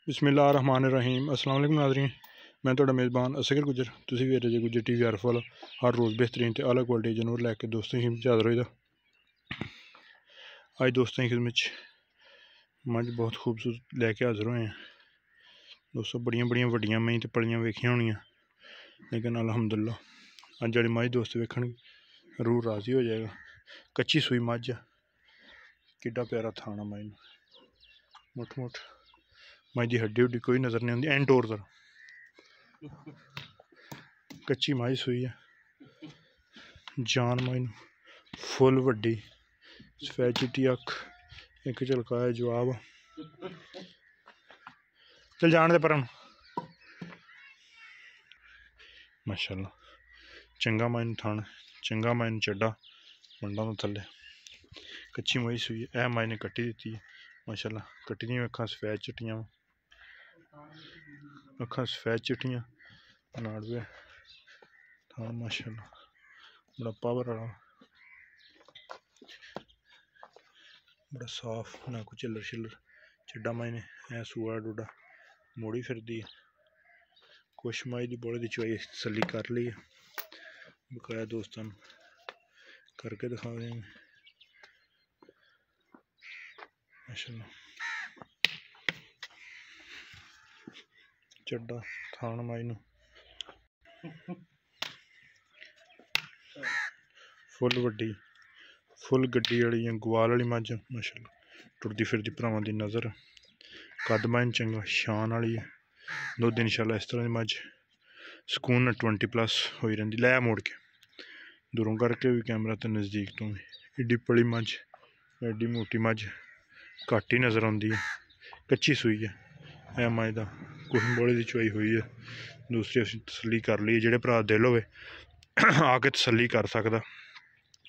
बिस्मिल्लाहिर्रहमानिर्रहीम। अस्सलाम वालेकुम नाज़रीन, मैं तुहाडा मेज़बान असगर गुजर। तुसीं वेख रहे गुजर टीवी फुल हर रोज़ बेहतरीन तो आला क्वालिटी जानवर लैके दोस्तों की हाज़र होई दा। अज दोस्तों की खिदमत मझ बहुत खूबसूरत लैके हाज़र होए हैं दोस्तों। बड़ियां बड़ियां वड्डियां महीं ते पलियां वेखियां होनियां, लेकिन अल्हम्दुलिल्लाह अज जेह्ड़ी मझ दोस्त वेखन रूह राज़ी हो जाएगा। कच्ची सूई मझ, किड्डा प्यारा थाना मझ मुठ मुठ मझ की हड्डी हुड्डी कोई नज़र नहीं आती, एंड टोर तरह कच्ची मझ सूई है। जान मझ फुल वड्डी, सफेद चिट्टी अख, एक झलकाया जवाब। चल जान दे पर माशाअल्लाह चंगा मझ थान, चंगा मझ चड्डा मंडा तो थले। कच्ची मझ सूई है, ए मझ ने कट्टी दी है माशाअल्लाह। कट्टी दियां अखां सफेद चिट्टियां, अखां सफेद चिट्टियां, नाड़वे थान माशाअल्लाह बड़ा पावर वाला, बड़ा साफ ना कोई चिल्लर शिल्लर। चिड्डा मझ ने ऐ सूआ डोडा मोड़ी फिरदी है। कुछ मझ की बोले की चवाई तसली कर ली है, बकाया दोस्तों करके दिखा देंगे माशाअल्लाह। चड्डा थान मझ नूं फुल वड्डी, फुल गड्डी वाली ग्वाल वाली मझ माशाअल्लाह। टुरदी फिरदी भरावां दी नज़र, कद मझ चंगा, शान वाली है। दुध इंशाअल्लाह इस तरह की मझ सुकून 20+ हो रही। लै मोड़ के दूरों करके भी कैमरा तो नज़दीक तो भी। एड्डी पली मझ, एड्डी मोटी मझ घट ही नज़र आती है। कच्ची सूई है ए मझ का, कुछ बोले की चवाई हुई है। दूसरी असीं तसली कर ली, जेह्ड़े भरा दिल होवे आके तसली कर सकदा।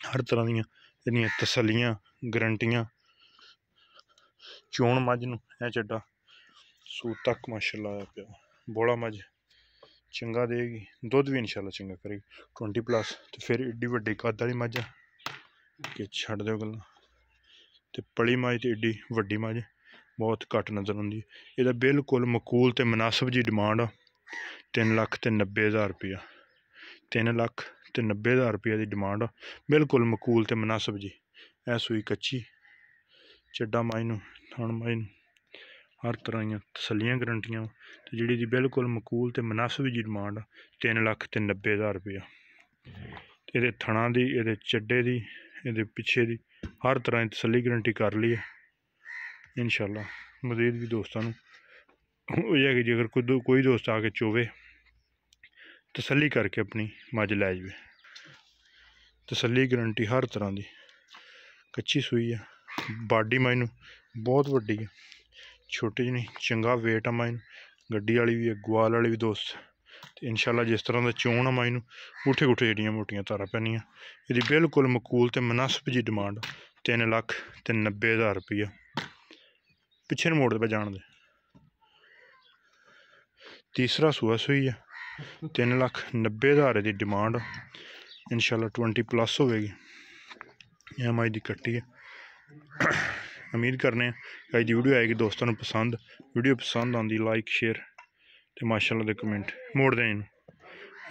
हर तरह दियां तसलियां गरंटियां। चोण मझ नूं ऐ चड्डा सूत तक माशाअल्लाह आया पिया। बोला मझ चंगा देगी, दुध भी इंशाअल्लाह चंगा करेगी 20+। तो फिर एड्डी वड्डी कद वाली मझ कि छड्ड दो गल्लां। ते पली मझ ते एड्डी वड्डी मझ बहुत घट नज़र आती है। यदा बिल्कुल मकूल ते मुनासिब जी डिमांड आ 3,90,000 रुपया। 3,90,000 रुपया की डिमांड आ, बिल्कुल मकूल ते मुनासिब जी। ऐ सूई कच्ची, चड्डा मझ नूं थान मझ नूं हर तरह दियां तसलियां गरंटियां। तो जी बिल्कुल मकूल ते मुनासिब जी डिमांड 3,90,000 रुपया। ये थणा की, ये चड्डे की, ये पिछे की हर तरह की तसली गरंटी कर ली है इंशाअल्लाह। मजीद भी दोस्तों हो जाएगी जी, अगर कोई दोस्त आके चोवे तसली करके अपनी मझ लै जाए। तसली गरंटी हर तरह की। कच्ची सूई है, बाडी मझ नूं बहुत वड्डी है, छोटी जी नहीं, चंगा वेट आ मझ। गड्डी वाली भी है, ग्वाल वाली भी दोस्त। तो इंशाअल्लाह जिस तरह का चोण आ मझ नूं गुठे गुठे जड़ियां मोटियां धारां पैनियां। ये बिल्कुल मकूल ते मुनासिब जी डिमांड 3,90,000 रुपया। पिछे मोड़ पे जान दे। तीसरा सूआ सूई है, 3,90,000 की डिमांड इंशाअल्लाह 20+ होगी। यह मझ की कट्टी है। उम्मीद करने अज की वीडियो आएगी दोस्तों पसंद। वीडियो पसंद आती लाइक शेयर तो माशाअल्लाह दे कमेंट मोड़ दें।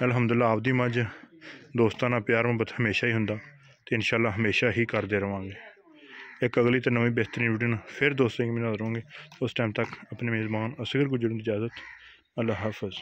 अल्हम्दुलिल्लाह आपदी मझ दोस्तों ना प्यार मुहब्बत हमेशा ही हुंदा ते इंशाअल्लाह हमेशा ही करते रवांगे। एक अगली तो नवी बेहतरीन वीडियो ना फिर दोस्तों की मिलते रहेंगे। उस टाइम तक अपने मेज़बान असगर गुजर की इजाज़त। अल्लाह हाफ़िज़।